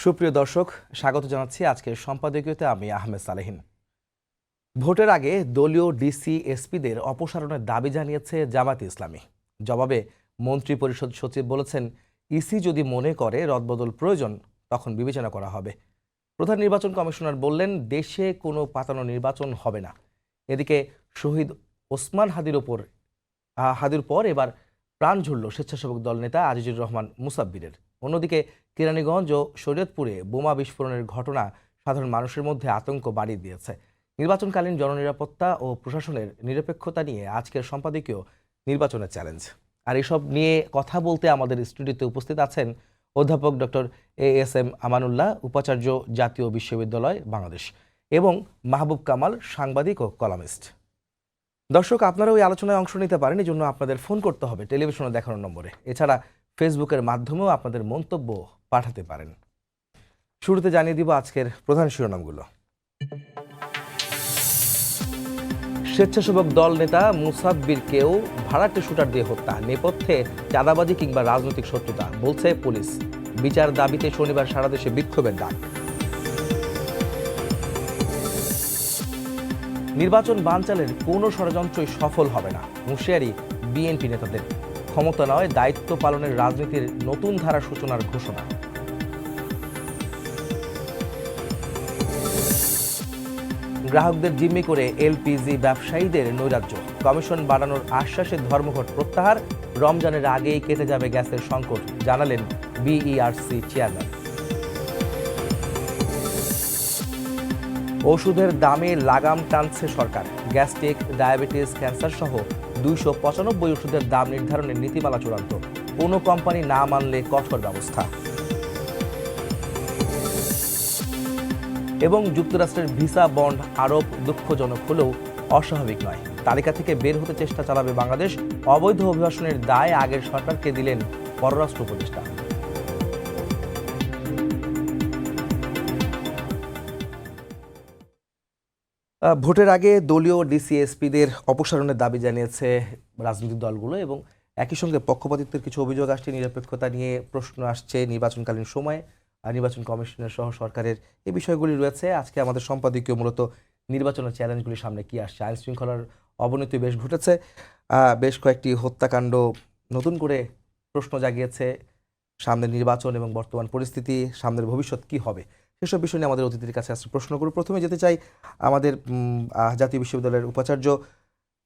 সুপ্রিয় দর্শক, স্বাগত জানাচ্ছি আজকের সম্পাদকীয়তে। আমি আহমেদ সালেহীন। ভোটের আগে দলীয় ডিসি এসপিদের অপসারণের দাবি জানিয়েছে জামায়াতে ইসলামী। জবাবে মন্ত্রী পরিষদ সচিব বলেছেন, ইসি যদি মনে করে রদবদল প্রয়োজন তখন বিবেচনা করা হবে। প্রধান নির্বাচন কমিশনার বললেন, দেশে কোনো পাতানো নির্বাচন হবে না। এদিকে শহীদ ওসমান হাদির পর এবার প্রাণ ঝরল স্বেচ্ছাসেবক দল নেতা আজিজুর রহমান মুসাব্বিরের। অন্যদিকে কেরানীগঞ্জ ও শরীয়তপুরে বোমা বিস্ফোরণের ঘটনা সাধারণ মানুষের মধ্যে আতঙ্ক বাড়িয়ে দিয়েছে। নির্বাচনকালীন জননিরাপত্তা ও প্রশাসনের নিরপেক্ষতা নিয়ে আজকের সম্পাদকীয় নির্বাচনের চ্যালেঞ্জ। আর এসব নিয়ে কথা বলতে আমাদের স্টুডিওতে উপস্থিত আছেন অধ্যাপক ডক্টর ASM আমানুল্লাহ, উপাচার্য, জাতীয় বিশ্ববিদ্যালয় বাংলাদেশ, এবং মাহবুব কামাল, সাংবাদিক ও কলামিস্ট। দর্শক, আপনারা ওই আলোচনায় অংশ নিতে পারেন, এই জন্য আপনাদের ফোন করতে হবে টেলিভিশনে দেখানোর নম্বরে। এছাড়া ফেসবুকের মাধ্যমেও আপনাদের মন্তব্য পাঠাতে পারেন। শুরুতে জানিয়ে দিব আজকের প্রধান শিরোনামগুলো। স্বেচ্ছাসেবক দল নেতা মুসাব্বিরকেও ভাড়াটে শুটার দিয়ে হত্যা, নেপথ্যে চাঁদাবাজি কিংবা রাজনৈতিক শত্রুতা, বলছে পুলিশ। বিচার দাবিতে শনিবার সারা দেশে বিক্ষোভের ডাক। নির্বাচন বানচালের কোনো ষড়যন্ত্রই সফল হবে না, হুঁশিয়ারি বিএনপি নেতাদের। ক্ষমতা নয়, দায়িত্ব পালনের রাজনীতির নতুন ধারা সূচনার ঘোষণা। গ্রাহকদের জিম্মি করে এলপিজি ব্যবসায়ীদের নৈরাজ্য, কমিশন বাড়ানোর আশ্বাসে ধর্মঘট প্রত্যাহার। রমজানের আগেই কেটে যাবে গ্যাসের সংকট, জানালেন বিইআরসি চেয়ারম্যান। ওষুধের দামে লাগাম টানছে সরকার। গ্যাস্ট্রিক, ডায়াবেটিস, ক্যান্সার সহ 295 ওষুধের দাম নির্ধারণের নীতিমালা চূড়ান্ত। কোনো কোম্পানি না মানলে কঠোর ব্যবস্থা। এবং যুক্তরাষ্ট্রের ভিসা বন্ড আরোপ দুঃখজনক হলেও অস্বাভাবিক নয়। তালিকা থেকে বের হতে চেষ্টা চালাবে বাংলাদেশ। অবৈধ অভিবাসনের দায় আগের সরকারকে দিলেন পররাষ্ট্র উপদেষ্টা। ভোটের আগে দলীয় ডিসিএসপিদের অপসারণের দাবি জানিয়েছে রাজনৈতিক দলগুলো, এবং একই সঙ্গে পক্ষপাতিত্বের কিছু অভিযোগ আসছে। নিরপেক্ষতা নিয়ে প্রশ্ন আসছে নির্বাচনকালীন সময়ে, নির্বাচন কমিশনের সহ সরকারের এই বিষয়গুলি রয়েছে। আজকে আমাদের সম্পাদকীয় মূলত নির্বাচনের চ্যালেঞ্জগুলির সামনে কি আসছে। আইন শৃঙ্খলার অবনতি বেশ ঘটেছে, বেশ কয়েকটি হত্যাকাণ্ড নতুন করে প্রশ্ন জাগিয়েছে। সামনের নির্বাচন এবং বর্তমান পরিস্থিতি, সামনের ভবিষ্যৎ কি হবে, সেসব বিষয় নিয়ে আমাদের অতিথির কাছে আসছে প্রশ্ন করি। প্রথমে যেতে চাই আমাদের জাতীয় বিশ্ববিদ্যালয়ের উপাচার্য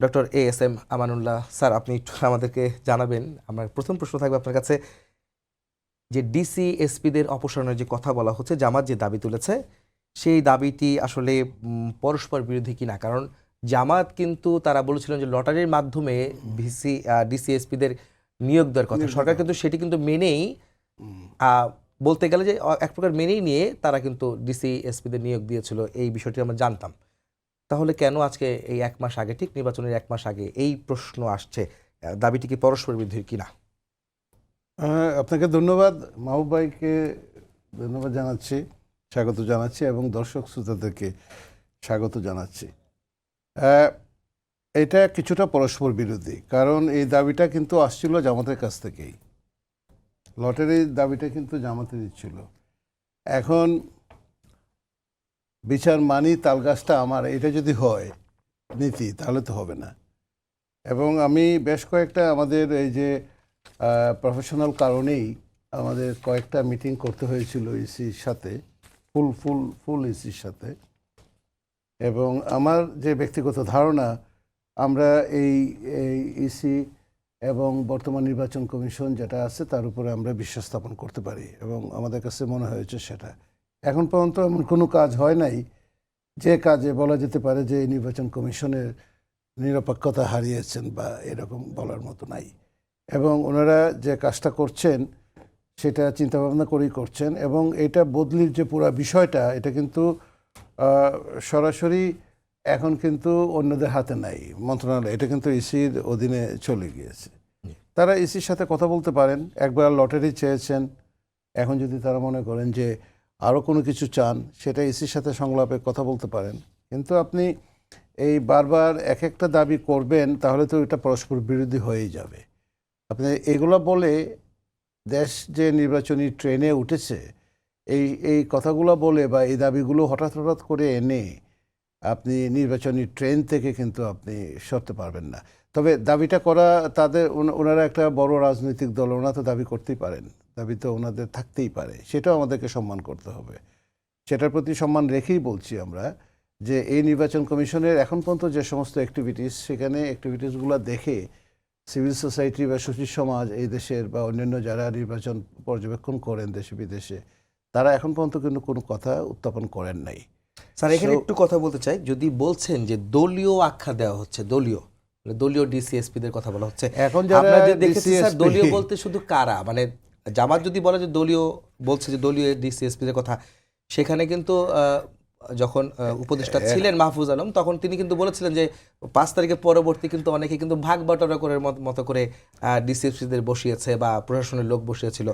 ডক্টর ASM আমানুল্লাহ স্যার, আপনি একটু আমাদেরকে জানাবেন। আমার প্রথম প্রশ্ন থাকবে আপনার কাছে, যে ডিসিএসপিদের অপসারণের যে কথা বলা হচ্ছে, জামাত যে দাবি তুলেছে, সেই দাবিটি আসলে পরস্পর বিরোধী কিনা? কারণ জামাত কিন্তু তারা বলেছিলেন যে লটারির মাধ্যমে ডিসিএসপিদের নিয়োগ দেওয়ার কথা, সরকার কিন্তু সেটি কিন্তু মেনেই, বলতে গেলে যে এক প্রকার মেনেই নিয়ে তারা কিন্তু ডিসিএসপিদের নিয়োগ দিয়েছিল। এই বিষয়টি আমরা জানতাম। তাহলে কেন আজকে এই 1 মাস আগে, ঠিক নির্বাচনের 1 মাস আগে এই প্রশ্ন আসছে? দাবিটি কি পরস্পর বিরোধী কিনা? আপনাকে ধন্যবাদ, মাহবুব ভাইকে ধন্যবাদ জানাচ্ছি, স্বাগত জানাচ্ছি, এবং দর্শক শ্রোতাদেরকে স্বাগত জানাচ্ছি। এটা কিছুটা পরস্পর বিরোধী, কারণ এই দাবিটা কিন্তু আসছিল জামাতের কাছ থেকেই। লটারির দাবিটা কিন্তু জামাতে দিচ্ছিল। এখন বিচার মানি তালগাছটা আমার, এটা যদি হয় নীতি, তাহলে তো হবে না। এবং আমি বেশ কয়েকটা আমাদের এই যে প্রফেশনাল কারণেই আমাদের কয়েকটা মিটিং করতে হয়েছিল ইসির সাথে, ফুল ইসির সাথে। এবং আমার যে ব্যক্তিগত ধারণা, আমরা এই ইসি এবং বর্তমান নির্বাচন কমিশন যেটা আছে তার উপরে আমরা বিশ্বাস স্থাপন করতে পারি, এবং আমাদের কাছে মনে হয়েছে সেটা। এখন পর্যন্ত এমন কোনো কাজ হয় নাই যে কাজে বলা যেতে পারে যে এই নির্বাচন কমিশনের নিরপেক্ষতা হারিয়েছেন বা এরকম বলার মতো নাই। এবং ওনারা যে কাজটা করছেন সেটা চিন্তাভাবনা করেই করছেন, এবং এটা বদলির যে পুরো বিষয়টা, এটা কিন্তু সরাসরি এখন কিন্তু অন্যদের হাতে নাই, মন্ত্রণালয়, এটা কিন্তু ইসির অধীনে চলে গিয়েছে। তারা ইসির সাথে কথা বলতে পারেন। একবার লটারি চেয়েছেন, এখন যদি তারা মনে করেন যে আরও কোনো কিছু চান, সেটা ইসির সাথে সংলাপে কথা বলতে পারেন। কিন্তু আপনি এই বারবার এক একটা দাবি করবেন, তাহলে তো এটা পরস্পর বিরোধী হয়েই যাবে। আপনি এগুলো বলে দেশ যে নির্বাচনী ট্রেনে উঠেছে, এই কথাগুলো বলে বা এই দাবিগুলো হঠাৎ হঠাৎ করে এনে আপনি নির্বাচনী ট্রেন থেকে কিন্তু আপনি সরতে পারবেন না। তবে দাবিটা করা তাদের ওনারা একটা বড় রাজনৈতিক দল, ওনারা তো দাবি করতেই পারেন, দাবি তো ওনাদের থাকতেই পারে, সেটাও আমাদেরকে সম্মান করতে হবে। সেটার প্রতি সম্মান রেখেই বলছি আমরা যে এই নির্বাচন কমিশনের এখন পর্যন্ত যে সমস্ত অ্যাক্টিভিটিস, সেখানে অ্যাক্টিভিটিসগুলো দেখে সিভিল সোসাইটি বা সুশীল সমাজ এই দেশের বা অন্যান্য যারা নির্বাচন পর্যবেক্ষণ করেন দেশে বিদেশে, তারা এখন পর্যন্ত কিন্তু কোনো কথা উত্থাপন করেন নাই। স্যার এখানে একটু কথা বলতে চাই, যদি বলছেন যে দলীয় আখ্যা দেওয়া হচ্ছে, দলীয় ডিসিএসপিদের কথা বলা হচ্ছে, এখন যারা আপনারা যে দেখেছি স্যার DCSP দলীয় বলতে শুধু কারা, মানে জামাত যদি বলে যে দলীয় বলছে যে দলীয় ডিসিএসপিদের কথা, সেখানে কিন্তু যখন উপদেষ্টা ছিলেন মাহফুজ আলম, তখন তিনি কিন্তু বলেছিলেন যে 5 তারিখের পরবর্তী কিন্তু অনেকে কিন্তু ভাগ বাটোয়ারা করে মতো করে ডিসিএসপিদের বসিয়েছে বা প্রশাসনের লোক বসিয়েছিল,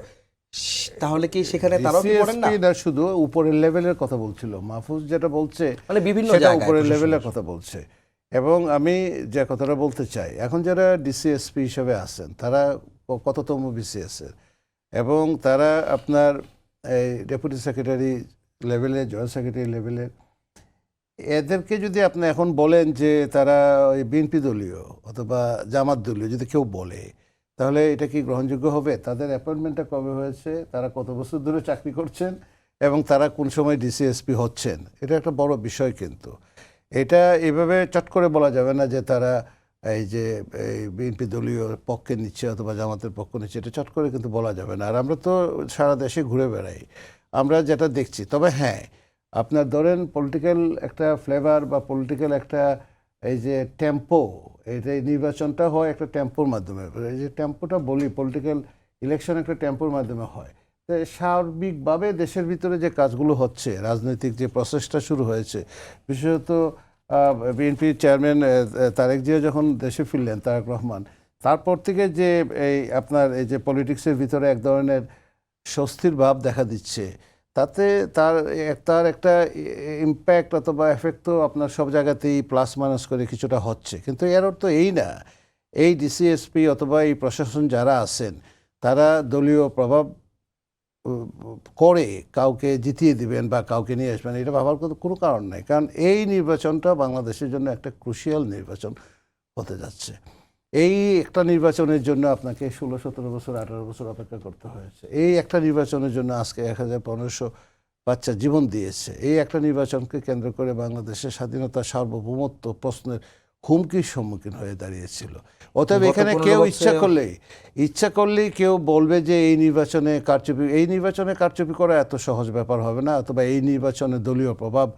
তাহলে কি সেখানে তারাও কি করেন না? DCSP না, শুধু উপরের লেভেলের কথা বলছিল মাহফুজ, যেটা বলছে মানে বিভিন্ন সেটা জায়গায় উপরের প্রশাসনের। লেভেলের কথা বলছে। এবং আমি যে কথাটা বলতে চাই, এখন যারা ডিসিএসপি হিসেবে আছেন তারা কততম বিসিএস এর, এবং তারা আপনার এই ডেপুটি সেক্রেটারি লেভেলে, জয়েন্ট সেক্রেটারি লেভেলে, এদেরকে যদি আপনি এখন বলেন যে তারা ওই বিএনপি দলীয় অথবা জামাত দলীয় যদি কেউ বলে, তাহলে এটা কি গ্রহণযোগ্য হবে? তাদের অ্যাপয়েন্টমেন্টটা কবে হয়েছে, তারা কত বছর ধরে চাকরি করছেন, এবং তারা কোন সময় ডিসিএসপি হচ্ছেন, এটা একটা বড় বিষয়। কিন্তু এটা এভাবে চট করে বলা যাবে না যে তারা এই যে এই বিএনপি দলীয় পক্ষে নিচ্ছে অথবা জামাতের পক্ষ নিচ্ছে, এটা চট করে কিন্তু বলা যাবে না। আর আমরা তো সারা দেশে ঘুরে বেড়াই, আমরা যেটা দেখছি। তবে হ্যাঁ, আপনার ধরেন পলিটিক্যাল একটা ফ্লেভার বা পলিটিক্যাল একটা এই যে টেম্পো, এটা নির্বাচনটা হয় একটা টেম্পোর মাধ্যমে। এই যে টেম্পোটা বলি, পলিটিক্যাল ইলেকশন একটা টেম্পোর মাধ্যমে হয়। তো সার্বিকভাবে দেশের ভিতরে যে কাজগুলো হচ্ছে, রাজনৈতিক যে প্রসেসটা শুরু হয়েছে, বিশেষত বিএনপির চেয়ারম্যান তারেক জিয়া যখন দেশে ফিরলেন, তারেক রহমান, তারপর থেকে যে এই আপনার এই যে পলিটিক্সের ভিতরে এক ধরনের স্বস্তির ভাব দেখা দিচ্ছে, তাতে তার একটা ইম্প্যাক্ট অথবা এফেক্ট তো আপনার সব জায়গাতেই প্লাস মাইনাস করে কিছুটা হচ্ছে। কিন্তু এর অর্থ এই না এই ডিসিএসপি অথবা এই প্রশাসন যারা আছেন তারা দলীয় প্রভাব করে কাউকে জিতিয়ে দিবেন বা কাউকে নিয়ে আসবেন, এটা ভাবার কোনো কারণ নাই। কারণ এই নির্বাচনটা বাংলাদেশের জন্য একটা ক্রুশিয়াল নির্বাচন হতে যাচ্ছে। এই একটা নির্বাচনের জন্য আপনাকে 16-17 বছর 18 বছর অপেক্ষা করতে হয়েছে। এই একটা নির্বাচনের জন্য আজকে 1500 বাচ্চা জীবন দিয়েছে। এই একটা নির্বাচনকে কেন্দ্র করে বাংলাদেশের স্বাধীনতা, সার্বভৌমত্ব প্রশ্নের হুমকির সম্মুখীন হয়ে দাঁড়িয়েছিল। অতএব এখানে কেউ ইচ্ছা করলেই কেউ বলবে যে এই নির্বাচনে কারচুপি করা এত সহজ ব্যাপার হবে না, অথবা এই নির্বাচনে দলীয় প্রভাব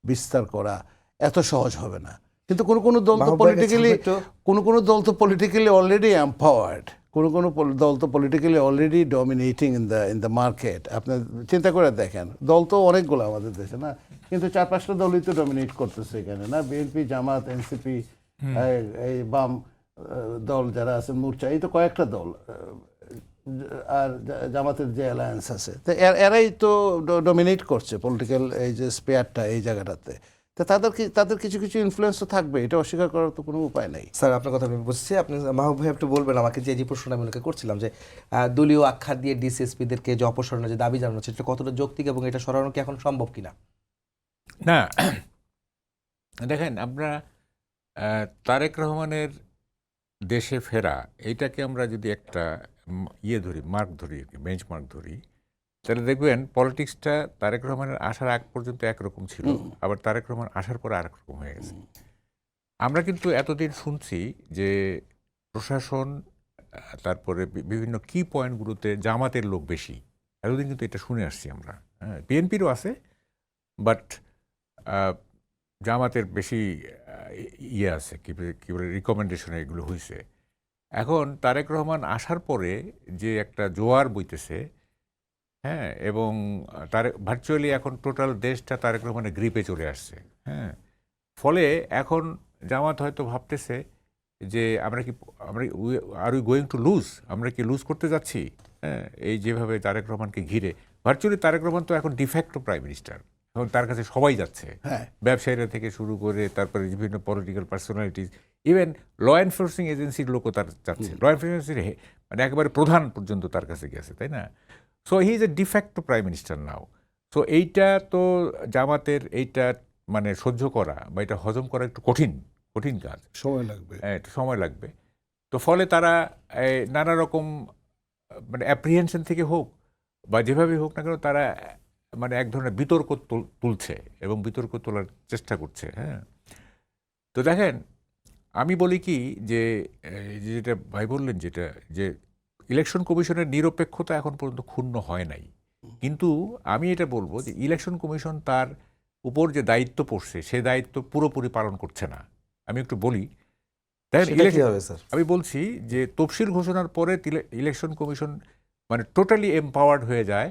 বিস্তার করা এত সহজ হবে না। কিন্তু কোনো দল তো পলিটিক্যালি অলরেডি এম্পাওয়ার্ড, কোনো দল তো politically already dominating in the market. আপনি চিন্তা করে দেখেন, দল তো অনেকগুলো আমাদের দেশে না, কিন্তু 4-5টা দলই তো ডমিনেট করতেছে এখানে না, বিএনপি, জামাত, এনসিপি, এই বাম দল যারা আছেন, মোর্চা, এই তো কয়েকটা দল, আর জামাতের যে অ্যালায়েন্স আছে, তো এরাই তো ডমিনেট করছে পলিটিক্যাল এই যে স্পেয়ারটা এই জায়গাটাতে। তো তাদের কিছু কিছু ইনফ্লুয়েন্স তো থাকবে, এটা অস্বীকার করার তো কোনো উপায় নাই। স্যার আপনার কথা আমি বুঝছি। আপনি মাহবুব ভাই একটু বলবেন আমাকে যে প্রশ্নটা আমি ওনাকে করছিলাম, যে দলীয় আখ্যা দিয়ে ডিসিএসপিদেরকে যে অপসারণের যে দাবি জানানো হচ্ছে, এটা কতটা যৌক্তিক এবং এটা সরানো কি এখন সম্ভব কিনা? না, দেখেন, আমরা তারেক রহমানের দেশে ফেরা, এইটাকে আমরা যদি একটা মার্ক ধরি, বেঞ্চমার্ক ধরি, তাহলে দেখবেন পলিটিক্সটা তারেক রহমানের আসার আগ পর্যন্ত একরকম ছিল, আবার তারেক রহমান আসার পর আরেক রকম হয়ে গেছে। আমরা কিন্তু এতদিন শুনছি যে প্রশাসন, তারপরে বিভিন্ন কি পয়েন্টগুলোতে জামাতের লোক বেশি, এতদিন কিন্তু এটা শুনে আসছি আমরা। হ্যাঁ, বিএনপিরও আছে, বাট জামাতের বেশি আছে, কি বলে, রিকমেন্ডেশনে এগুলো হয়েছে। এখন তারেক রহমান আসার পরে যে একটা জোয়ার বইতেছে, হ্যাঁ, এবং ভার্চুয়ালি এখন টোটাল দেশটা তারেক রহমানের গ্রিপে চলে আসছে। হ্যাঁ, ফলে এখন জামাত হয়তো ভাবতেছে যে আমরা আর উই গোয়িং টু লুজ, আমরা কি লুজ করতে যাচ্ছি? হ্যাঁ, এই যেভাবে তারেক রহমানকে ঘিরে, ভার্চুয়ালি তারেক রহমান তো এখন ডিফ্যাক্টো প্রাইম মিনিস্টার, এখন তার কাছে সবাই যাচ্ছে, ব্যবসায়ীরা থেকে শুরু করে তারপরে বিভিন্ন political personalities, even law enforcing এজেন্সির লোকও তার যাচ্ছে, ল এনফোর্সিং মানে একেবারে প্রধান পর্যন্ত তার কাছে গেছে, তাই না? So he is a de facto prime minister now. So এইটা তো জামাতের এইটা মানে সহ্য করা বা এটা হজম করা একটু কঠিন কাজ, সময় লাগবে। একটু সময় লাগবে। তো ফলে তারা নানা রকম মানে অ্যাপ্রিহেনশন থেকে হোক বা যেভাবে হোক না কেন তারা মানে এক ধরনের বিতর্ক তুলছে এবং বিতর্ক তোলার চেষ্টা করছে। হ্যাঁ, তো দেখেন আমি বলি কি যে যেটা ভাই বললেন যেটা যে ইলেকশন কমিশনের নিরপেক্ষতা এখন পর্যন্ত ক্ষুণ্ণ হয় নাই, কিন্তু আমি এটা বলবো যে ইলেকশন কমিশন তার উপর যে দায়িত্ব পড়ছে সে দায়িত্ব পুরোপুরি পালন করছে না। আমি একটু বলি, দেখেন সেটা কিভাবে স্যার? আমি বলছি যে তফসিল ঘোষণার পরে ইলেকশন কমিশন মানে টোটালি এম্পাওয়ার্ড হয়ে যায়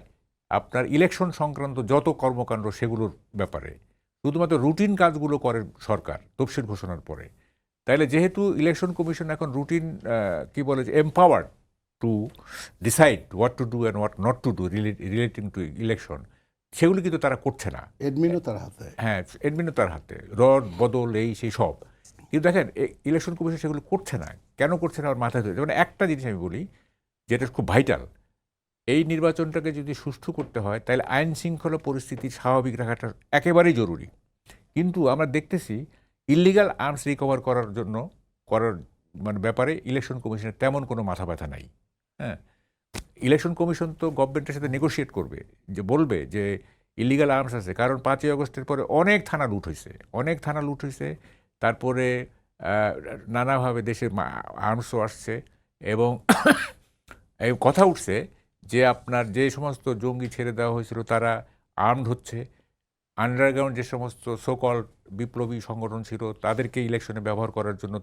আপনার ইলেকশন সংক্রান্ত যত কর্মকাণ্ড সেগুলোর ব্যাপারে, শুধুমাত্র রুটিন কাজগুলো করে সরকার তফসিল ঘোষণার পরে। তাইলে যেহেতু ইলেকশন কমিশন এখন রুটিন কি বলে যে empowered to decide what to do and what not to do relating to election, সেগুলো কিন্তু তারা করছে না। এডমিনও তার হাতে। হ্যাঁ, এডমিনও তার হাতে, রদ বদল এই সেই সব। কিন্তু দেখেন ইলেকশন কমিশন সেগুলো করছে না। কেন করছে না আমার মাথায় ধরে, যেমন একটা জিনিস আমি বলি যেটা খুব ভাইটাল, এই নির্বাচনটাকে যদি সুষ্ঠু করতে হয় তাহলে আইন শৃঙ্খলা পরিস্থিতি স্বাভাবিক রাখাটা একেবারেই জরুরি। কিন্তু আমরা দেখতেছি ইল্লিগাল আর্মস রিকভার করার মানে ব্যাপারে ইলেকশন কমিশনের তেমন কোনো মাথা ব্যথা নাই। হ্যাঁ, ইলেকশন কমিশন তো গভর্নমেন্টের সাথে নেগোশিয়েট করবে, যে বলবে যে ইলিগাল আর্মস আছে, কারণ 5ই আগস্টের পরে অনেক থানা লুট হয়েছে, তারপরে নানাভাবে দেশে আর্মসও আসছে এবং এই কথা উঠছে যে আপনার যে সমস্ত জঙ্গি ছেড়ে দেওয়া হয়েছিল তারা আর্মড হচ্ছে, আন্ডারগ্রাউন্ড যে সমস্ত সোকল বিপ্লবী সংগঠন ছিল তাদেরকে ইলেকশনে ব্যবহার করার জন্য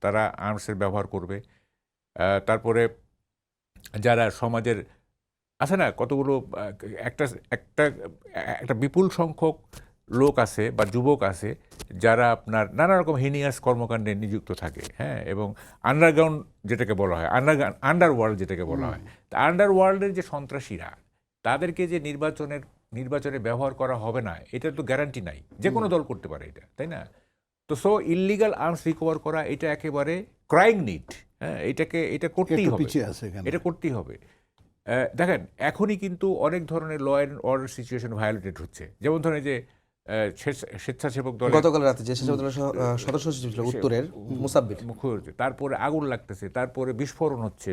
তারা আর্মসের ব্যবহার করবে। তারপরে যারা সমাজের আছে না কতগুলো একটা একটা একটা বিপুল সংখ্যক লোক আছে বা যুবক আছে যারা আপনার নানা রকম হিনিয়াস কর্মকাণ্ডে নিযুক্ত থাকে। হ্যাঁ, এবং আন্ডারগ্রাউন্ড যেটাকে বলা হয় আন্ডারওয়ার্ল্ড যেটাকে বলা হয়, তা আন্ডারওয়ার্ল্ডের যে সন্ত্রাসীরা তাদেরকে যে নির্বাচনে ব্যবহার করা হবে না এটা তো গ্যারান্টি নাই, যে কোনো দল করতে পারে এটা, তাই না? তো সো ইললিগাল আর্মস রিকভার করা এটা একেবারে ক্রাইং নিড। হ্যাঁ, এটা করতেই হবে, এটা করতেই হবে। দেখেন এখনই কিন্তু অনেক ধরনের law and order situation violated হচ্ছে, যেমন ধরেন যে স্বেচ্ছাসেবক দল গতকাল রাতে যে স্বেচ্ছাসেবক দলের সদস্য সচিব ছিল উত্তরের মুসাব্বির, তারপরে আগুন লাগতেছে, তারপরে বিস্ফোরণ হচ্ছে,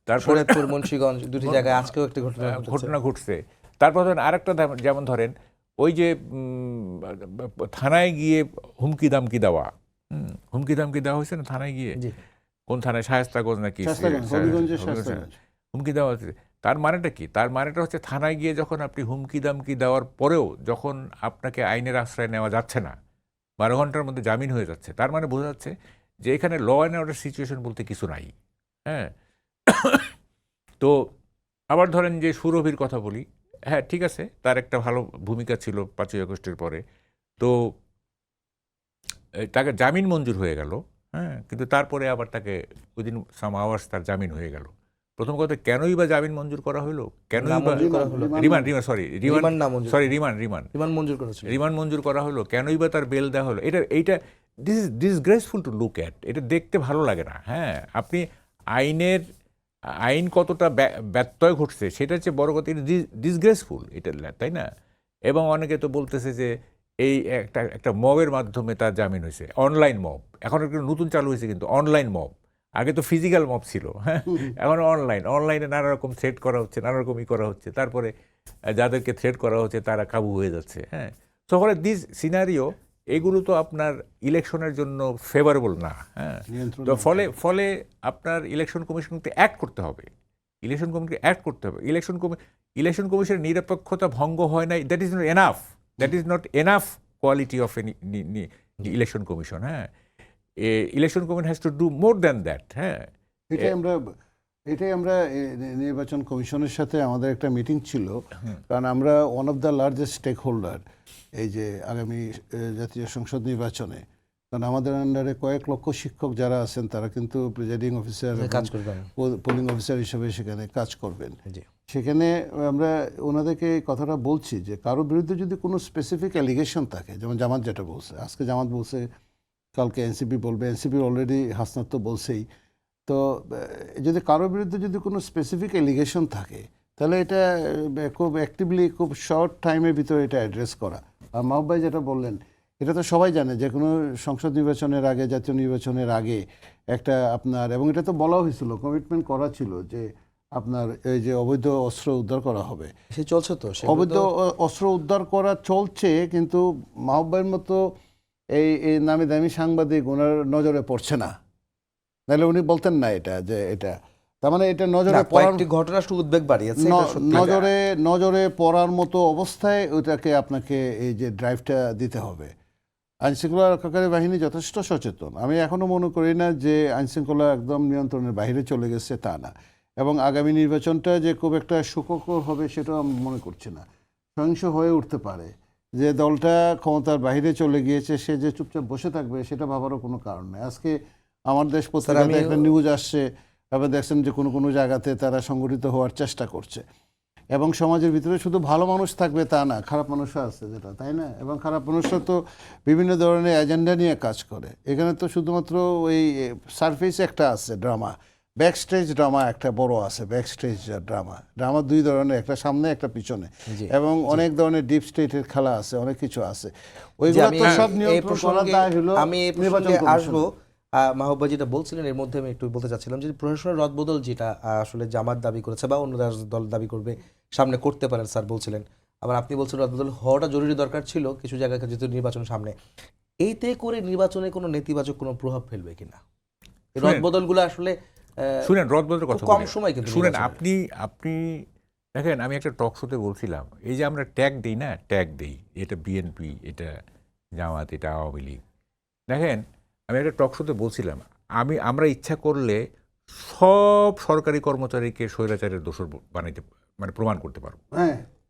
তারপরে ফরিদপুর মুন্সিগঞ্জ দুটি জায়গায় আজকেও একটি ঘটনা ঘটছে। তারপর ধরেন আরেকটা যেমন ধরেন ওই যে থানায় গিয়ে হুমকি দামকি দেওয়া হয়েছে না থানায় গিয়ে, কোন থানায়, শায়েস্তাগঞ্জ নাকি, হুমকি দেওয়া হচ্ছে। তার মানেটা কি? তার মানেটা হচ্ছে থানায় গিয়ে যখন আপনি হুমকি দামকি দেওয়ার পরেও যখন আপনাকে আইনের আশ্রয় নেওয়া যাচ্ছে না, 12 ঘন্টার মধ্যে জামিন হয়ে যাচ্ছে, তার মানে বোঝা যাচ্ছে যে এখানে ল অ্যান্ড অর্ডার সিচুয়েশন বলতে কিছু নাই। হ্যাঁ, তো আবার ধরেন যে সুরভির কথা বলি, হ্যাঁ ঠিক আছে, তার একটা ভালো ভূমিকা ছিল 5ই আগস্টের পরে, তো তাকে জামিন মঞ্জুর হয়ে গেল। হ্যাঁ, কিন্তু তারপরে আবার তাকে উইদিন সাম আওয়ার্স তার জামিন হয়ে গেল। প্রথম কথা, কেনই বা জামিন মঞ্জুর করা হলো, রিমান্ড মঞ্জুর করা হলো, কেনই বা তার বেল দেওয়া হলো, এইটা this is disgraceful to look at, এটা দেখতে ভালো লাগে না। হ্যাঁ, আপনি আইন কতটা ব্যত্যয় ঘটছে সেটা হচ্ছে বড় কথা, এটা ডিসগ্রেসফুল, এটা, তাই না? এবং অনেকে তো বলতেছে যে এই একটা মবের মাধ্যমে তার জামিন হয়েছে, অনলাইন মব, এখন একটা নতুন চালু হয়েছে কিন্তু অনলাইন মব, আগে তো ফিজিক্যাল মব ছিল। হ্যাঁ, এখন অনলাইনে নানা রকম থ্রেট করা হচ্ছে, নানা রকমই করা হচ্ছে, তারপরে যাদেরকে থ্রেট করা হচ্ছে তারা কাবু হয়ে যাচ্ছে। হ্যাঁ, তো ফলে দিস সিনারিও, এগুলো তো আপনার ইলেকশনের জন্য ফেভারেবল না। হ্যাঁ, তো ফলে আপনার ইলেকশন কমিশনকে অ্যাক্ট করতে হবে, ইলেকশন কমিশনের নিরপেক্ষতা ভঙ্গ হয় নাই, that is not enough quality of election commission. হ্যাঁ, election commission has to do more than that. হ্যাঁ, এটাই আমরা নির্বাচন কমিশনের সাথে আমাদের একটা মিটিং ছিল, কারণ আমরা one of the largest stakeholder এই যে আগামী জাতীয় সংসদ নির্বাচনে, কারণ আমাদের আন্ডারে কয়েক লক্ষ শিক্ষক যারা আছেন তারা কিন্তু প্রিজাইডিং অফিসার, পোলিং অফিসার হিসেবে সেখানে কাজ করবেন। সেখানে আমরা ওনাদেরকে এই কথাটা বলছি যে কারো বিরুদ্ধে যদি কোনো স্পেসিফিক অ্যালিগেশন থাকে, যেমন জামাত যেটা বলছে, আজকে জামাত বলছে, কালকে এনসিপি বলবে, এনসিপি অলরেডি হাসনাত তো বলছেই, তো যদি কারোর বিরুদ্ধে যদি কোনো স্পেসিফিক অ্যালিগেশন থাকে তাহলে এটা খুব অ্যাক্টিভলি খুব শর্ট টাইমের ভিতরে এটা অ্যাড্রেস করা। আর মাহবুব ভাই যেটা বললেন এটা তো সবাই জানে, যে কোনো সংসদ নির্বাচনের আগে, জাতীয় নির্বাচনের আগে একটা আপনার, এবং এটা তো বলা হয়েছিল, কমিটমেন্ট করা ছিল যে আপনার এই যে অবৈধ অস্ত্র উদ্ধার করা হবে। সে চলছে তো অবৈধ অস্ত্র উদ্ধার করা চলছে, কিন্তু মাহবুব ভাইয়ের মতো এই নামি দামি সাংবাদিক ওনার নজরে পড়ছে না, নাহলে উনি বলতেন না এটা, যে এটা তার মানে এটা নজরে পড়ার, কয়েকটি ঘটনা শুধু উদ্বেগ বাড়িয়েছে, এটা সত্যি। নজরে পড়ার মতো অবস্থায় ওইটাকে আপনাকে এই যে ড্রাইভটা দিতে হবে। আইনশৃঙ্খলা রক্ষাকারী বাহিনী যথেষ্ট সচেতন। আমি এখনো মনে করি না যে আইনশৃঙ্খলা একদম নিয়ন্ত্রণের বাইরে চলে গেছে, তা না। এবং আগামী নির্বাচনটা যে খুব একটা সুখকর হবে সেটাও আমি মনে করছি না। সহিংস হয়ে উঠতে পারে। যে দলটা ক্ষমতার বাইরে চলে গিয়েছে সে যে চুপচাপ বসে থাকবে সেটা ভাবারও কোনো কারণ নেই। আজকে আমার দেশ পত্রিকাতে একটা নিউজ আসছে, আবার দেখছেন যে কোনো কোনো জায়গাতে তারা সংগঠিত হওয়ার চেষ্টা করছে। এবং সমাজের ভিতরে শুধু ভালো মানুষ থাকবে তা না, খারাপ মানুষও আছে, যেটা তাই না? এবং খারাপ মানুষরা তো বিভিন্ন ধরনের এজেন্ডা নিয়ে কাজ করে। এখানে তো শুধুমাত্র ওই সারফেস একটা আছে ড্রামা, ব্যাক স্টেজ ড্রামা একটা বড় আছে, ব্যাক স্টেজ ড্রামা দুই ধরনের, একটা সামনে একটা পিছনে, এবং অনেক ধরনের ডিপ স্টেটের খেলা আছে, অনেক কিছু আছে। ওইগুলো তো সব নিয়ন্ত্রণ করা দায় হলো আমি এই প্রসঙ্গে আসবো। মাহবুব ভাই যেটা বলছিলেন এর মধ্যে আমি একটু বলতে চাচ্ছিলাম যে প্রশাসনের রদবদল যেটা আসলে জামাত দাবি করেছে বা অন্য দল দাবি করবে সামনে করতে পারেন স্যার বলছিলেন, আবার আপনি বলছেন রদবদল হওয়াটা জরুরি দরকার ছিল কিছু জায়গায় যেহেতু নির্বাচন সামনে, এইতে করে নির্বাচনে কোনো নেতিবাচক কোনো প্রভাব ফেলবে কিনা এই রদবদলগুলো আসলে? শুনেন, রদবদলের কথা কম সময় কিন্তু শুনেন, আপনি দেখেন, আমি একটা টক শোতে বলছিলাম, এই যে আমরা ট্যাগ দিই না, ট্যাগ দিই, এটা বিএনপি, এটা জামাত, এটা আওয়ামী লীগ। দেখেন, আমি একটা টক শোতে বলছিলাম, আমরা ইচ্ছা করলে সব সরকারি কর্মচারীকে স্বৈরাচারের দোষর বানাইতে, মানে প্রমাণ করতে পারবো।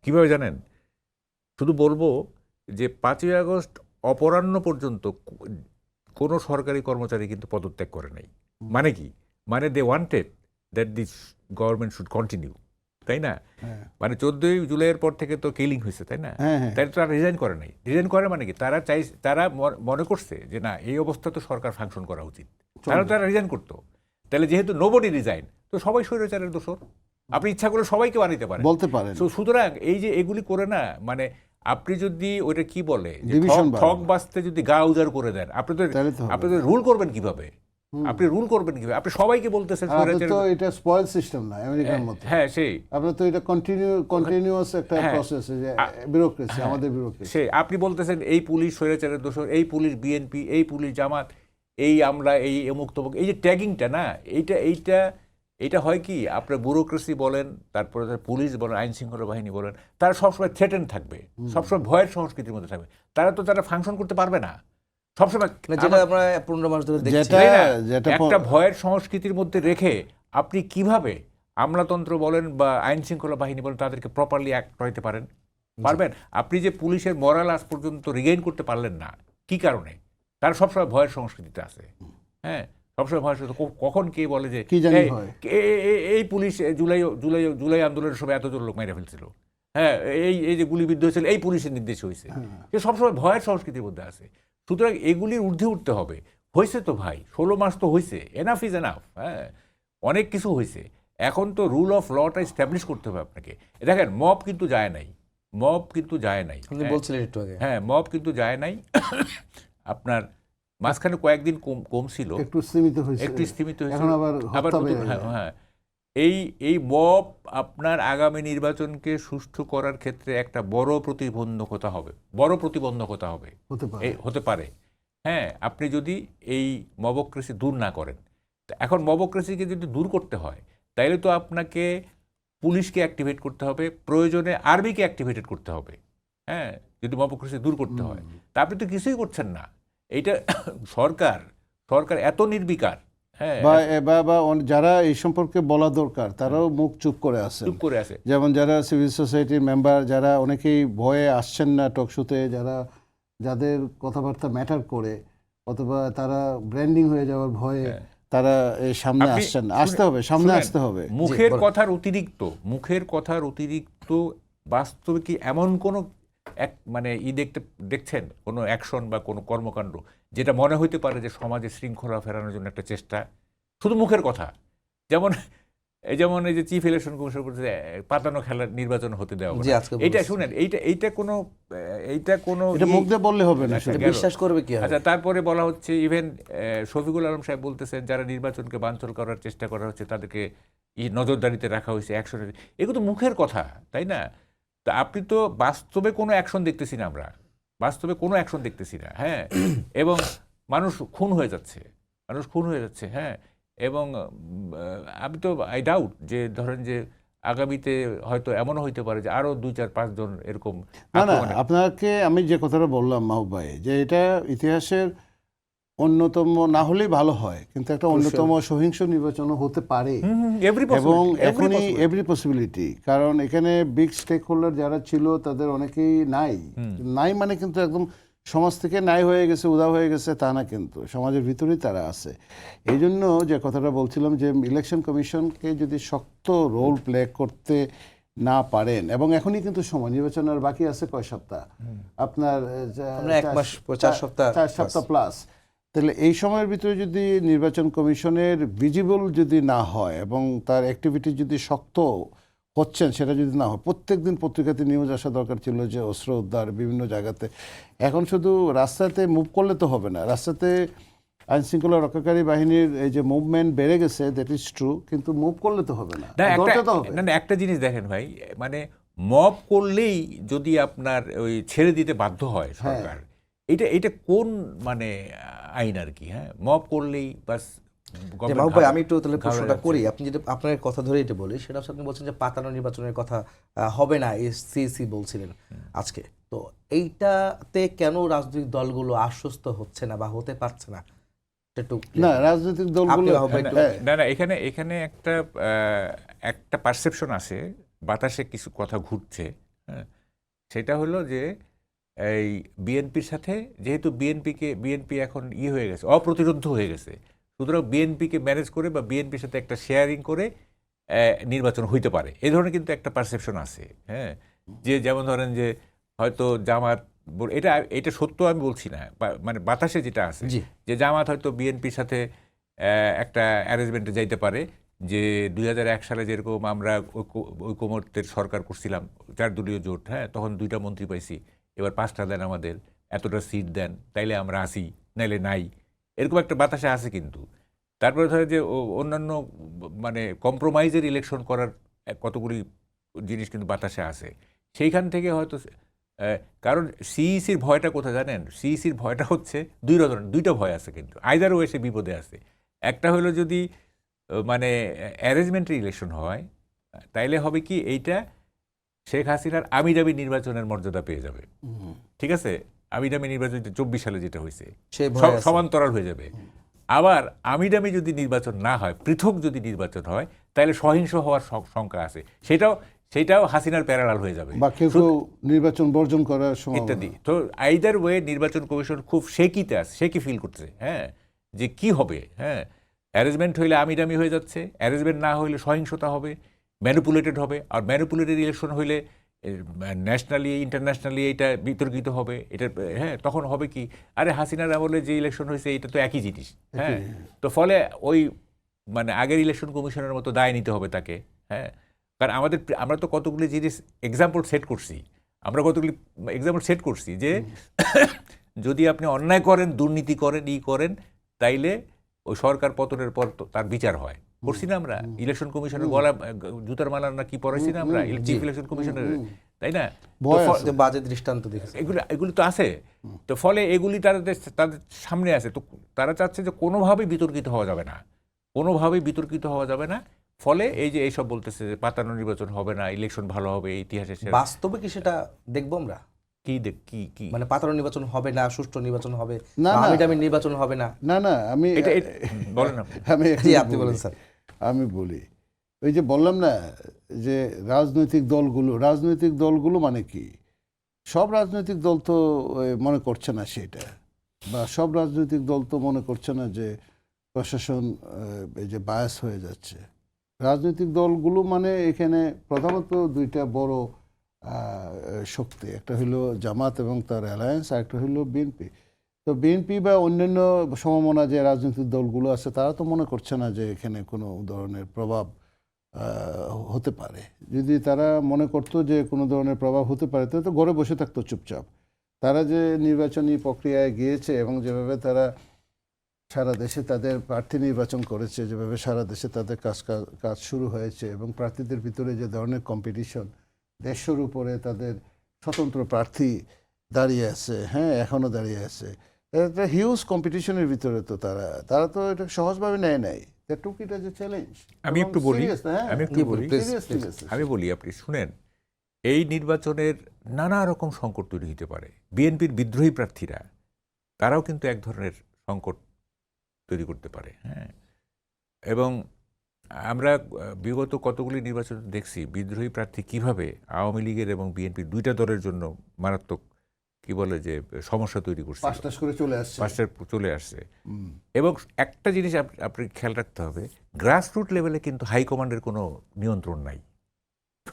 কিভাবে জানেন? শুধু বলবো যে 5ই আগস্ট অপরাহ্ন পর্যন্ত কোনো সরকারি কর্মচারী কিন্তু পদত্যাগ করে নাই। মানে কি? মানে they wanted that this government should continue, তাই না? মানে 14ই জুলাইয়ের পর থেকে তো কিলিং হয়েছে, তাই না? তাই তো তারা রিজাইন করে নাই। রিজাইন করে মানে কি? তারা মনে করছে যে না, এই অবস্থা তো সরকার ফাংশন করা উচিত, তারা রিজাইন করতো। তাহলে যেহেতু নোবডি রিজাইন, তো সবাই স্বৈরাচারের দোষর। আপনি ইচ্ছা করে সবাইকে বানাইতে পারেন, বলতে পারেন। সুতরাং এই যে এগুলি করে না, মানে আপনি যদি ওইটা কি বলে ঠক বাঁচতে যদি গা উজাড় করে দেন, আপনি তো রুল করবেন কিভাবে? আপনি রুল করবেন কিভাবে? আপনি সবাইকে বলতেছেন তো এটা স্পয়েল সিস্টেম না আমেরিকার মতো। হ্যাঁ, সেই আপনার তো এটা কন্টিনিউয়াস একটা প্রসেস, যে ব্যুরোক্রেসি, আমাদের ব্যুরোক্রেসি। সেই আপনি বলতেছেন এই পুলিশ স্বৈরাচারের দোষর, এই পুলিশ বিএনপি, এই পুলিশ জামাত, এই আমরা, এই অমুক তমুক, এই যে ট্যাগিংটা না, এইটা হয় কি, আপনার ব্যুরোক্রেসি বলেন, তারপরে পুলিশ বলেন, আইন শৃঙ্খলা বাহিনী বলেন, তারা সবসময় থ্রেটেন থাকবে, সবসময় ভয়ের সংস্কৃতির মধ্যে থাকবে। তারা ফাংশন করতে পারবে না সবসময়। যেটা আমরা 15 মাস ধরে দেখছি, একটা ভয়ের সংস্কৃতির মধ্যে রেখে আপনি কিভাবে আমলাতন্ত্র বলেন বা আইন শৃঙ্খলা বাহিনী বলেন তাদেরকে প্রপারলি অ্যাক্ট করাইতে পারবেন? আপনি যে পুলিশের মরাল আজ পর্যন্ত রিগেইন করতে পারলেন না, কি কারণে? তারা সবসময় ভয়ের সংস্কৃতিতে আছে। হ্যাঁ, সবসময় ভয়ের সংস্কৃতি। কখন কে বলে যে এই পুলিশ জুলাই আন্দোলনের সময় এতজন লোক মেরে ফেলছিল, হ্যাঁ, এই যে গুলিবিদ্ধ হয়েছিল এই পুলিশের নির্দেশে হয়েছে, সে সবসময় ভয়ের সংস্কৃতির মধ্যে আছে। সুতরাং এগুলির ঊর্ধ্বে উঠতে হবে। হয়েছে তো ভাই, 16 মাস তো হয়েছে, এনাফ ইজ এনাফ। হ্যাঁ, অনেক কিছু হয়েছে, এখন তো রুল অফ লটা এস্টাবলিশ করতে হবে আপনাকে। দেখেন, মব কিন্তু যায় নাই, বলছিলেন একটু আগে। হ্যাঁ, মব কিন্তু যায় নাই। আপনার মাঝখানে কয়েকদিন কমছিল, একটু স্থিমিত হয়েছে, আবার হ্যাঁ, এই মব আপনার আগামী নির্বাচনকে সুষ্ঠু করার ক্ষেত্রে একটা বড় প্রতিবন্ধকতা হবে, হতে পারে। হ্যাঁ, আপনি যদি এই মবক্রেসি দূর না করেন। এখন মবক্রেসিকে যদি দূর করতে হয়, তাইলে তো আপনাকে পুলিশকে অ্যাক্টিভেট করতে হবে, প্রয়োজনে আর্মিকে অ্যাক্টিভেটেড করতে হবে। হ্যাঁ, যদি মবক্রেসি দূর করতে হয়, তা আপনি তো কিছুই করছেন না। এইটা সরকার এত নির্বিকার। বা যারা এই সম্পর্কে বলা দরকার তারাও মুখ চুপ করে আছে। যেমন যারা সিভিল সোসাইটির মেম্বার, যারা অনেকেই ভয়ে আসছেন না টকশোতে, যাদের কথাবার্তা ম্যাটার করে, অথবা তারা ব্র্যান্ডিং হয়ে যাওয়ার ভয়ে তারা সামনে আসছেন না। সামনে আসতে হবে। মুখের কথার অতিরিক্ত বাস্তবে কি এমন কোনো মানে দেখছেন কোনো অ্যাকশন বা কোনো কর্মকাণ্ড যেটা মনে হইতে পারে যে সমাজে শৃঙ্খলা ফেরানোর জন্য একটা চেষ্টা? শুধু মুখের কথা। যেমন এই যেমন এই যে চিফ ইলেকশন কমিশন বলছে পাতানো খেলার নির্বাচন হতে দেওয়া হবে জি, না। আজকে এইটা বলেছে। শুনেন, এইটা কোনো এটা মুখ দিয়ে বললে হবে না আচ্ছা, শুধু। গেল। বিশ্বাস করবে কি হবে? আচ্ছা, তারপরে বলা হচ্ছে ইভেন শফিকুল আলম সাহেব বলতেছেন যারা নির্বাচনকে বানচাল করার চেষ্টা করা হচ্ছে তাদেরকে নজরদারিতে রাখা হয়েছে, অ্যাকশনে। এগুলো তো মুখের কথা, তাই না? তা আপনি তো বাস্তবে কোনো অ্যাকশন দেখতেছি না, আমরা বাস্তবে কোনো অ্যাকশন দেখতেছি না। হ্যাঁ, এবং মানুষ খুন হয়ে যাচ্ছে, হ্যাঁ। এবং আমি তো আই ডাউট যে ধরেন যে আগামীতে হয়তো এমনও হইতে পারে যে আরো 2-4-5 জন এরকম না না, আক্রমণে- আপনাকে আমি যে কথাটা বললাম মাহবুব ভাই, যে এটা ইতিহাসের অন্যতম, না হলেই ভালো হয়, কিন্তু একটা অন্যতম সহিংস নির্বাচনও হতে পারে। every এবং possibility, every এখনই possibility। এভরি পসিবিলিটি, কারণ এখানে বিগ স্টেক হোল্ডার যারা ছিল তাদের অনেকেই নাই মানে কিন্তু একদম সমাজ থেকে নাই হয়ে গেছে, উধাও হয়ে গেছে তা না, কিন্তু সমাজের ভিতরেই তারা আছে। এই জন্য যে কথাটা বলছিলাম যে ইলেকশন কমিশনকে যদি শক্ত রোল প্লে করতে না পারেন, এবং এখনই কিন্তু সময়, নির্বাচনের বাকি আছে কয় সপ্তাহ, আপনার আমরা 1 মাস 4 সপ্তাহ 4 সপ্তাহ প্লাস। তাহলে এই সময়ের ভিতরে যদি নির্বাচন কমিশনের ভিজিবল যদি না হয় এবং তার অ্যাক্টিভিটি যদি শক্ত হচ্ছেন সেটা যদি না হয়, প্রত্যেকদিন পত্রিকাতে নিউজ আসা দরকার ছিল যে অস্ত্র উদ্ধার বিভিন্ন জায়গাতে। এখন শুধু রাস্তাতে মুভ করলে তো হবে না, রাস্তাতে আইনশৃঙ্খলা রক্ষাকারী বাহিনীর এই যে মুভমেন্ট বেড়ে গেছে, দ্যাট ইজ ট্রু, কিন্তু মুভ করলে তো হবে না, না, ধরতে তো হবে। না, একটা জিনিস দেখেন ভাই, মানে মব করলেই যদি আপনার ওই ছেড়ে দিতে বাধ্য হয় সরকার, এটা কোন মানে আইন আর কি? হ্যাঁ, মব করলেই বাস যে মাহবুব ভাই, আমি একটু তাহলে প্রশ্নটা করি, আপনি যেটা আপনার কথা ধরে এটা বলি, সেটা হচ্ছে আপনি বলছেন যে পাতানো নির্বাচনের কথা হবে না, সিসি বলছিলেন আজকে। তো এইটাতে কেন রাজনৈতিক দলগুলো আশ্বস্ত হচ্ছে না বা হতে পারছে না? একটু না, রাজনৈতিক দলগুলো আপনি মাহবুব ভাই একটু- হ্যাঁ, না, এখানে একটা পারসেপশন আছে, বাতাসে কিছু কথা ঘুরছে। হ্যাঁ, সেটা হলো যে এই বিএনপির সাথে, যেহেতু বিএনপি এখন হয়ে গেছে, অপ্রতিরোধ্য হয়ে গেছে, সুতরাং বিএনপিকে ম্যানেজ করে বা বিএনপির সাথে একটা শেয়ারিং করে নির্বাচন হইতে পারে, এই ধরনের কিন্তু একটা পারসেপশন আছে। হ্যাঁ, যে যেমন ধরেন যে হয়তো জামাত, এটা সত্য আমি বলছি না, মানে বাতাসে যেটা আছে, জি। যে জামাত হয়তো বিএনপির সাথে একটা অ্যারেঞ্জমেন্টে যাইতে পারে, যে 2001 সালে যেরকম আমরা ঐকমত্যের সরকার করছিলাম, 4 দলীয় জোট, হ্যাঁ, তখন 2টা মন্ত্রী পাইছি, এবার 5টা দেন আমাদের, এতটা সিট দেন, তাইলে আমরা আসি, নাইলে নাই, এরকম একটা বাতাসে আছে। কিন্তু তারপরে ধরে যে অন্যান্য মানে কম্প্রোমাইজের ইলেকশন করার কতগুলি জিনিস কিন্তু বাতাসে আছে, সেইখান থেকে হয়তো কারণ সিইসির ভয়টা কোথায় জানেন? সিইসির ভয়টা হচ্ছে দুইটা ভয় আছে, কিন্তু আইদার ওয়ে সে বিপদে আছে। একটা হলো যদি মানে অ্যারেঞ্জমেন্টের ইলেকশন হয়, তাইলে হবে কি, এইটা শেখ হাসিনার আমিরামি নির্বাচনের মর্যাদা পেয়ে যাবে। ঠিক আছে, আমিরামি নির্বাচন 24 সালে যেটা হয়েছে, সেই ভয় আছে। সমান্তরাল হয়ে যাবে। আবার আমিরামি যদি নির্বাচন না হয়, পৃথক যদি নির্বাচন হয়, তাহলে সহিংস হওয়ার শঙ্কা আছে, সেটাও হাসিনার প্যারালাল হয়ে যাবে, বা কেউ কেউ নির্বাচন বর্জন করার সময় ইত্যাদি। তো আইদার ওয়ে নির্বাচন কমিশন খুব শেকিতে আছে, শেকি ফিল করছে, হ্যাঁ, যে কি হবে। হ্যাঁ, অ্যারেঞ্জমেন্ট হইলে আমিরামি হয়ে যাচ্ছে, অ্যারেঞ্জমেন্ট না হইলে সহিংসতা হবে, ম্যানিপুলেটেড হবে, আর ম্যানিপুলেটেড ইলেকশন হইলে ন্যাশনালি ইন্টারন্যাশনালি এটা বিতর্কিত হবে। এটা হ্যাঁ, তখন হবে কি, আরে হাসিনার আমলে যে ইলেকশন হয়েছে এটা তো একই জিনিস। হ্যাঁ, তো ফলে ওই মানে আগের ইলেকশন কমিশনের মতো দায় নিতে হবে তাকে। হ্যাঁ, কারণ আমরা তো কতগুলি জিনিস এক্সাম্পল সেট করছি যে যদি আপনি অন্যায় করেন, দুর্নীতি করেন, তাইলে ওই সরকার পতনের পর তার বিচার হয়। করছি না আমরা? ইলেকশন কমিশনের গলা জুতার মালা না কি পড়াইছি না আমরা চিফ ইলেকশন কমিশনের, তাই না? যে বাজে দৃষ্টান্ত দেখেছে। এগুলি তো আছে। তো ফলে এগুলি তাদের সামনে আছে। তো তারা চাচ্ছে যে কোনোভাবেই বিতর্কিত হওয়া যাবে না। ফলে এই যে এইসব বলতেছে যে পাতানো নির্বাচন হবে না, ইলেকশন ভালো হবে, ইতিহাসে বাস্তবে কি সেটা দেখবো আমরা? কি মানে পাতানো নির্বাচন হবে না, সুষ্ঠু নির্বাচন হবে না, না। আমিরামি নির্বাচন হবে না? না আমি বলেন আপনি। আমি জি, আপনি বলেন স্যার। আমি বলি, ওই যে বললাম না যে রাজনৈতিক দলগুলো মানে কি, সব রাজনৈতিক দল তো মনে করছে না সেটা, বা সব রাজনৈতিক দল তো মনে করছে না যে প্রশাসন এই যে বায়াস হয়ে যাচ্ছে। রাজনৈতিক দলগুলো মানে এখানে প্রধানত দুইটা বড় শক্তি, একটা হলো জামাত এবং তার অ্যালায়েন্স, আর একটা হলো বিএনপি। তো বিএনপি বা অন্যান্য সমমনা যে রাজনৈতিক দলগুলো আছে তারা তো মনে করছে না যে এখানে কোনো ধরনের প্রভাব হতে পারে। যদি তারা মনে করতো যে কোনো ধরনের প্রভাব হতে পারে তাহলে তো ঘরে বসে থাকতো চুপচাপ। তারা যে নির্বাচনী প্রক্রিয়ায় গিয়েছে এবং যেভাবে তারা সারা দেশে তাদের প্রার্থী নির্বাচন করেছে, যেভাবে সারা দেশে তাদের কাজ শুরু হয়েছে এবং প্রার্থীদের ভিতরে যে ধরনের কম্পিটিশন, 150-র উপরে তাদের স্বতন্ত্র প্রার্থী দাঁড়িয়ে আছে, হ্যাঁ এখনও দাঁড়িয়ে আছে, একটা হিউজ কম্পিটিশনের ভিতরে তো তারা তো এটা সহজভাবে নেয় নাই, টুক ইট এজ এ চ্যালেঞ্জ। আমি একটু বলি আমি বলি আপনি শুনেন, এই নির্বাচনের নানা রকম সংকট তৈরি হতে পারে। বিএনপির বিদ্রোহী প্রার্থীরা তারাও কিন্তু এক ধরনের সংকট তৈরি করতে পারে, হ্যাঁ। এবং আমরা বিগত কতগুলি নির্বাচন দেখছি বিদ্রোহী প্রার্থী কিভাবে আওয়ামী লীগের এবং বিএনপির দুইটা দলের জন্য মারাত্মক কি বলে যে সমস্যা তৈরি করছে, পাঁচটা চলে আসছে। এবং একটা জিনিস আপনি খেয়াল রাখতে হবে, গ্রাসরুট লেভেলে কিন্তু হাইকমান্ডের কোনো নিয়ন্ত্রণ নাই।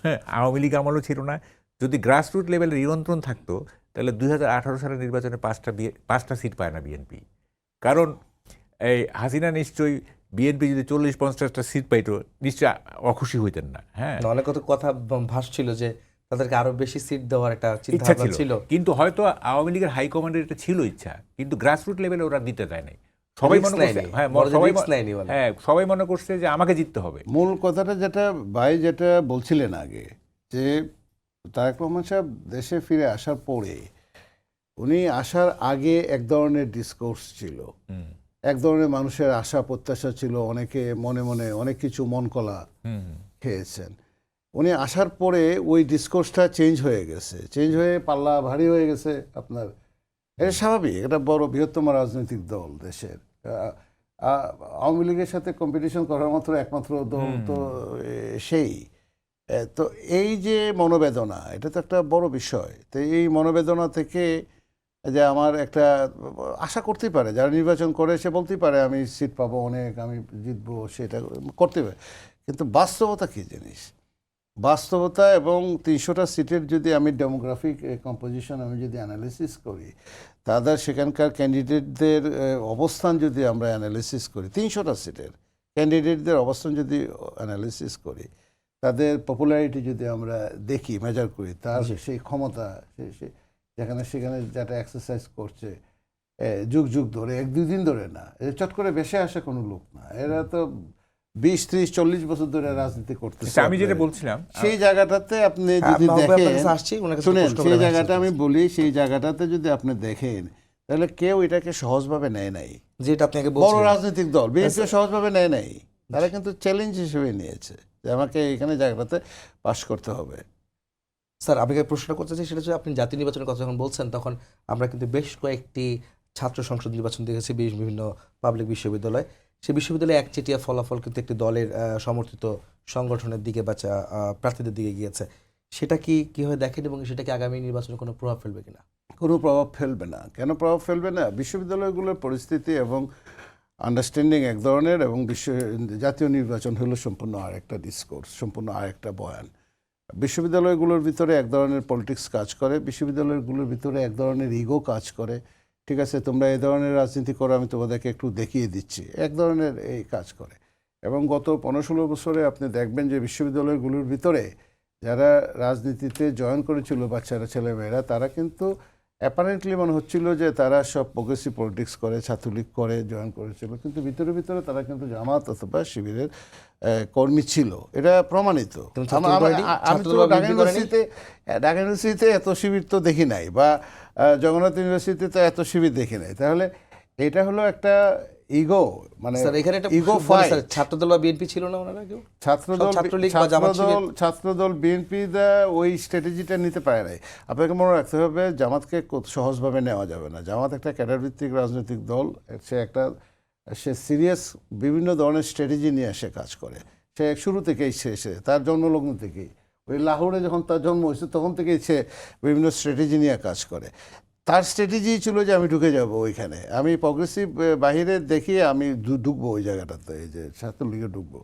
হ্যাঁ, আওয়ামী লীগ আমলও ছিল না। যদি গ্রাসরুট লেভেলে নিয়ন্ত্রণ থাকতো তাহলে 2018 সালের নির্বাচনে পাঁচটা সিট পায় না বিএনপি। কারণ এই হাসিনা নিশ্চয়ই বিএনপি যদি 40-50টা সিট পাইতো নিশ্চয়ই অখুশি হইতেন না। হ্যাঁ, অনেক কথা ভাসছিল যে তাদেরকে আরো বেশি সিট দেওয়ার একটা ইচ্ছা চিন্তা ছিল, কিন্তু হয়তো আওয়ামী লীগের হাইকমান্ডের এটা ছিল ইচ্ছা, কিন্তু গ্রাসরুট লেভেলে ওরা দিতে দেয় নাই। সবাই মনে করছে, সবাই মনে করছে যে আমাকে জিততে হবে। মূল কথাটা যেটা ভাই যেটা বলছিলেন আগে, যে তারেক রহমান সাহেব দেশে ফিরে আসার পরে, উনি আসার আগে এক ধরনের ডিসকোর্স ছিল, এক ধরনের মানুষের আশা প্রত্যাশা ছিল, অনেকে মনে মনে অনেক কিছু মন কলা খেয়েছেন। উনি আসার পরে ওই ডিসকোর্সটা চেঞ্জ হয়ে গেছে, চেঞ্জ হয়ে পাল্লা ভারী হয়ে গেছে আপনার। এটা স্বাভাবিক, এটা বড় বৃহত্তম রাজনৈতিক দল দেশের। আওয়ামী লীগের সাথে কম্পিটিশন করার মতো একমাত্র দল তো সেই। তো এই যে মনোবেদনা, এটা তো একটা বড় বিষয়। তো এই মনোবেদনা থেকে যে আমার একটা আশা করতেই পারে, যারা নির্বাচন করে সে বলতেই পারে আমি সিট পাবো অনেক, আমি জিতবো, সেটা করতে পারে। কিন্তু বাস্তবতা কী জিনিস, বাস্তবতা এবং 300টা সিটের যদি আমি ডেমোগ্রাফিক কম্পোজিশন আমি যদি অ্যানালিসিস করি, তাদের সেখানকার ক্যান্ডিডেটদের অবস্থান যদি আমরা অ্যানালিসিস করি, 300টা সিটের ক্যান্ডিডেটদের অবস্থান যদি অ্যানালিসিস করি, তাদের পপুলারিটি যদি আমরা দেখি, মেজার করি, তার সেই ক্ষমতা সেখানে যেটা এক্সারসাইজ করছে যুগ যুগ ধরে, 1-2 দিন ধরে না, চট করে বেশে আসে কোনো লোক না, এরা তো 20-30-40 বছর ধরে রাজনীতি করতেছে। আমি যেটা বলছিলাম সেই জায়গাটাতে আপনি যদি দেখেন, শুনেন সেই জায়গাটা আমি বলি, সেই জায়গাটাতে যদি আপনি দেখেন তাহলে কেউ এটাকে সহজভাবে নেয় নাই। যেটা আপনাকে বড় রাজনৈতিক দল বিএনপি সহজভাবে নেয় নাই, তারা কিন্তু চ্যালেঞ্জ হিসেবে নিয়েছে যে আমাকে এখানে জায়গাটাতে পাশ করতে হবে। স্যার, আপনাকে প্রশ্ন করতে চাই, সেটা হচ্ছে আপনি জাতীয় নির্বাচনের কথা যখন বলছেন তখন আমরা কিন্তু বেশ কয়েকটি ছাত্র সংসদ নির্বাচন দেখেছি বিভিন্ন পাবলিক বিশ্ববিদ্যালয়। সেই বিশ্ববিদ্যালয়ে একচেটিয়া ফলাফল কিন্তু একটি দলের সমর্থিত সংগঠনের দিকে বা প্রার্থীদের দিকে গিয়েছে। সেটা কীভাবে দেখেন এবং সেটা কি আগামী নির্বাচনে কোনো প্রভাব ফেলবে কিনা? কোনো প্রভাব ফেলবে না। কেন প্রভাব ফেলবে না? বিশ্ববিদ্যালয়গুলোর পরিস্থিতি এবং আন্ডারস্ট্যান্ডিং এক ধরনের, এবং জাতীয় নির্বাচন হলো সম্পূর্ণ আরেকটা ডিসকোর্স, সম্পূর্ণ আরেকটা বয়ান। বিশ্ববিদ্যালয়গুলোর ভিতরে এক ধরনের পলিটিক্স কাজ করে, বিশ্ববিদ্যালয়গুলোর ভিতরে এক ধরনের ইগো কাজ করে। ঠিক আছে, তোমরা এই ধরনের রাজনীতি করো, আমি তোমাদেরকে একটু দেখিয়ে দিচ্ছি, এক ধরনের এই কাজ করে। এবং গত 15-16 বছরে আপনি দেখবেন যে বিশ্ববিদ্যালয়গুলোর ভিতরে যারা রাজনীতিতে জয়েন করেছিল বাচ্চারা, ছেলেমেয়েরা, তারা কিন্তু অ্যাপারেন্টলি মনে হচ্ছিল যে তারা সব প্রোগ্রেসিভ পলিটিক্স করে, ছাত্রলীগ করে জয়েন করেছিল, কিন্তু ভিতরে ভিতরে তারা কিন্তু জামাত অথবা শিবিরের কর্মী ছিল, এটা প্রমাণিত। আমি তো ঢাকা ইউনিভার্সিটিতে এত শিবির তো দেখি নাই, বা জগন্নাথ ইউনিভার্সিটিতে এত শিবির দেখি নাই। তাহলে এটা হলো একটা ইগো, মানে ইগো ফাইট। ছাত্রদল বা বিএনপি ছিল না, ওনারা কেউ ছাত্রদল বিএনপি ওই স্ট্র্যাটেজিটা নিতে পারে নাই। আপনাকে মনে রাখতে হবে জামাতকে সহজভাবে নেওয়া যাবে না। জামাত একটা ক্যাডার ভিত্তিক রাজনৈতিক দল, সে সিরিয়াস বিভিন্ন ধরনের স্ট্র্যাটেজি নিয়ে সে কাজ করে। সে শুরু থেকেই সে তার জন্মলগ্ন থেকেই, ওই লাহোরে যখন তার জন্ম হয়েছে তখন থেকেই সে বিভিন্ন স্ট্র্যাটেজি নিয়ে কাজ করে। তার স্ট্র্যাটেজি ছিল যে আমি ঢুকে যাব ওইখানে, আমি প্রগ্রেসিভ বাহিরে দেখিয়ে আমি ঢুকবো ওই জায়গাটাতে, এই যে ছাত্রলীগে ঢুকবো,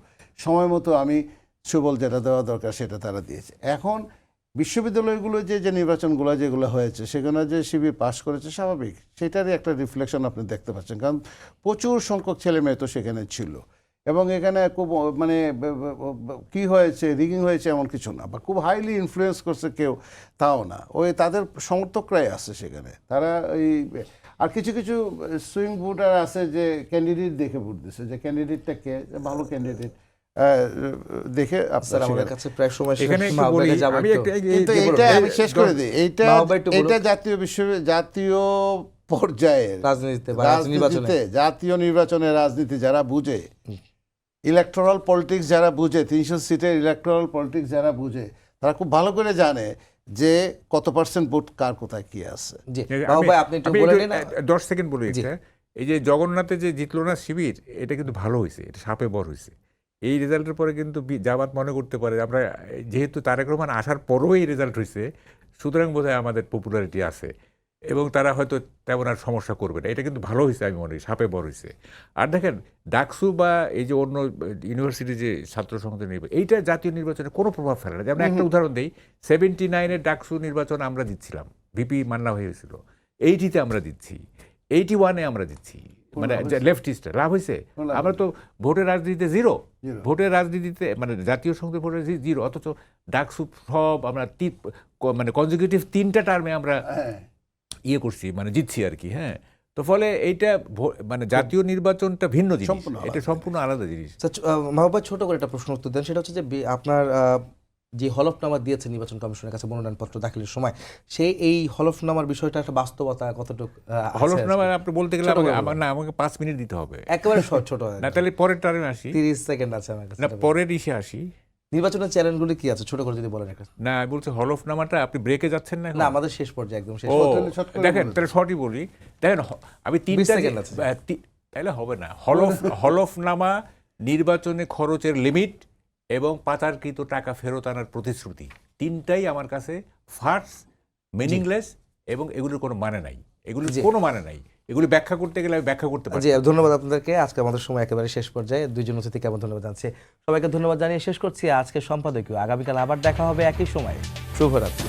সময় মতো আমি সুবল যেটা দেওয়া দরকার সেটা তারা দিয়েছে। এখন বিশ্ববিদ্যালয়গুলো যে নির্বাচনগুলো যেগুলো হয়েছে, সেখানে যে শিবির পাশ করেছে, স্বাভাবিক, সেটারই একটা রিফ্লেকশন আপনি দেখতে পাচ্ছেন, কারণ প্রচুর সংখ্যক ছেলে মেয়ে তো সেখানে ছিল। এবং এখানে খুব মানে কি হয়েছে, রিগিং হয়েছে এমন কিছু না, বা খুব হাইলি ইনফ্লুয়েন্স করছে কেউ তাও না, ওই তাদের সমর্থকরাই আছে সেখানে। তারা ওই আর কিছু কিছু সুইং ভোটার আছে যে ক্যান্ডিডেট দেখে ভোট দিচ্ছে, যে ক্যান্ডিডেটটা কে ভালো ক্যান্ডিডেট দেখে স্যার আমাদের কাছে প্রায় সময় শেষ। এখানে একটু মাহবুব বলি, ভাইকে যাবো আমি একটু। কিন্তু এইটা আমি শেষ করে দিই, এইটা মাহবুব ভাই একটু বলুন। এটা জাতীয় পর্যায়ে রাজনীতিতে বা নির্বাচনে জাতীয় নির্বাচনের রাজনীতি যারা বুঝে, ইলেকটোরাল পলিটিক্স যারা বুঝে, 300 সিটের ইলেকটোরাল পলিটিক্স যারা বুঝে, তারা খুব ভালো করে জানে যে কত পার্সেন্ট ভোট কার কোথায় কি আছে। জি মাহবুব ভাই আপনি একটু বলে নিন। 10 সেকেন্ড বলি একটা। এই যে জগন্নাথে যে জিতলো না শিবির, এটা কিন্তু ভালো হয়েছে, এটা সাপে বর হয়েছে। এই রেজাল্টের পরে কিন্তু জামাত মনে করতে পারে আমরা যেহেতু তারেক রহমান আসার পরেও এই রেজাল্ট হয়েছে, সুতরাং বোধহয় আমাদের পপুলারিটি আছে এবং তারা হয়তো তেমন আর সমস্যা করবে না। এটা কিন্তু ভালো হয়েছে, আমি মনে করি সাপে বর হয়েছে। আর দেখেন ডাকসু বা এই যে অন্য ইউনিভার্সিটি যে ছাত্র সংসদ নির্বাচন, এইটা জাতীয় নির্বাচনে কোনো প্রভাব ফেলে না। যেমন একটা উদাহরণ দিই, 79-এর ডাকসু নির্বাচন আমরা দিচ্ছিলাম, ভিপি মান্না হয়েছিল, 80-তে আমরা দিচ্ছি, 81-এ আমরা দিচ্ছি, মানে লেফটিস্টে লাভ হয়েছে। আমরা তো ভোটের রাজনীতিতে জিরো, ভোটের রাজনীতিতে মানে জাতীয় সংসদের ভোটের জিরো, অথচ ডাকসু সব আমরা মানে কনজিকিউটিভ 3টা টার্মে আমরা ইয়ে করছি, মানে জিতছি আর কি। হ্যাঁ, তো ফলে এইটা মানে জাতীয় নির্বাচনটা ভিন্ন জিনিস, এটা সম্পূর্ণ আলাদা জিনিস। মাহবুব ভাই ছোট করে একটা প্রশ্ন উত্তর দেন, সেটা হচ্ছে যে আপনার যে হলফনামা দিয়েছে নির্বাচন কমিশনের কাছে মনোনয়নপত্র দাখিলের সময়, সেই এই হলফনামার বিষয়টা একটা বাস্তবতা কতটুকু হলফনামা আপনি বলতে গেলে আমাকে 5 মিনিট দিতে হবে, একেবারে ছোট না তাহলে পরের টার্মে আসি, 30 সেকেন্ড আছে আমার কাছে। না পরের ইসে আসি। নির্বাচনের চ্যালেঞ্জগুলি কি আছে ছোট করে যদি বলেন একটা। না আমি বলছি হলফনামাটা আপনি ব্রেকে যাচ্ছেন না এখন? না আমাদের শেষ পর্যায়ে একদম শেষ। ও দেখেন তাহলে শর্টই বলি, দেখেন আমি 3টা সেকেন্ড আছে। তাহলে হবে না। হলফনামা নির্বাচনে খরচের লিমিট এবং পাচারকৃত টাকা ফেরত আনার প্রতিশ্রুতি, 3টাই আমার কাছে ফার্স, মিনিংলেস এবং এগুলোর কোনো মানে নাই, এগুলোর কোনো মানে নাই। এগুলি ব্যাখ্যা করতে গেলে আমি ব্যাখ্যা করতে পারি। জি ধন্যবাদ আপনাদেরকে। আজকে আমাদের সময় একেবারে শেষ পর্যায়ে, দুইজন অতিথিকে আমার ধন্যবাদ জানাচ্ছি। সবাইকে ধন্যবাদ জানিয়ে শেষ করছি আজকে সম্পাদকীয়। আগামীকাল আবার দেখা হবে একই সময়। শুভরাত্রি।